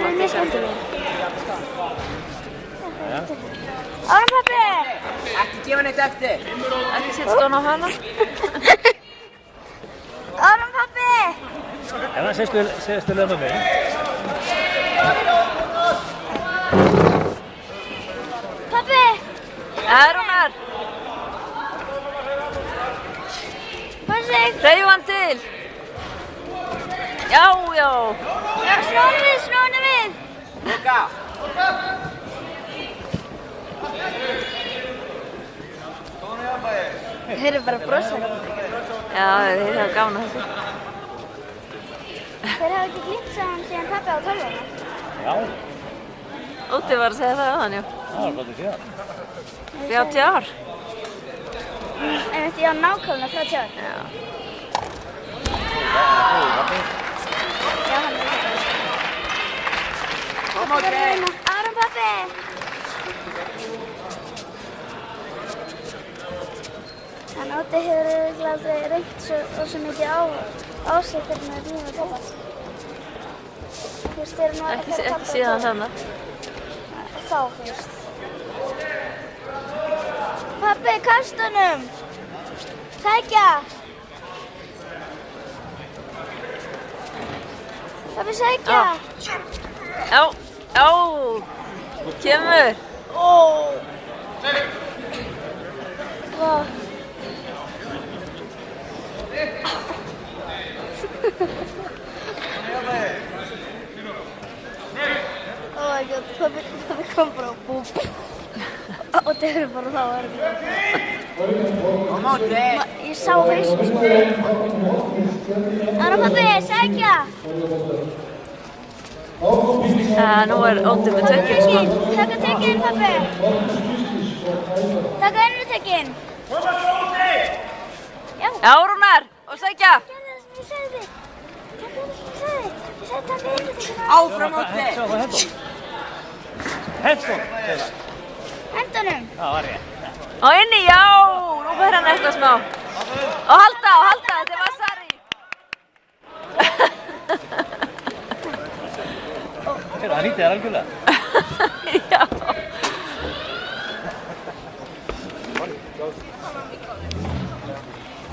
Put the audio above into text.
er mjög skemmtileg. Árum pabbi! Ekki gefa neitt eftir. Ekki setja stóna á hana. Árum pabbi! Hérna, segstu lögum mig. Pabbi! Rúnar! Hvað segir? Hreyfu hann til! Já, já! Já, snúinu við! Loka! Þeir eru bara að brosa. Já, þeir hafa gaman að þessu. Þeir hafa ekki glýmt saman síðan pabbi á 12 ára. Já, Ótti var að segja það á hann, já. það var bara síðan. 30 ár. Einmitt, já, nákvæmlega 30 ára. Já. Já, hann er það. Kom á þig! Árum pabbi! Hann Ótti hefur örugglega aldrei reynt svo mikið á sig fyrir með lífið pabba. Þú veist, þeir eru nú Ekki síðan þannig. Þá, þú veist. Pabbi, kasta honum! Sækja! Pabbi, sækja! Já, já! Kemur! Vá. Oh my god, pabbi kom bara og búm. Og þeir eru bara þá erfið. Kom á þig! Ég sá hausinn sko. Ára pabbi, sækja! Nú er Ótti með tökinn, sko. Taka tekinn, pabbi! Taka önnur tekinn! Já. Já, Rúnar! Og sækja! Gerðu það sem ég sagði. Taka það sem ég sagði. Ég sagði taka önnur tekinn. Áfram á þig! Hendón! Hendunum. Það var rétt. Og inni, já! Nú fer hann eitthvað smá. Og halda, þetta er Vasari! Það nýtti þér algjörlega. Já.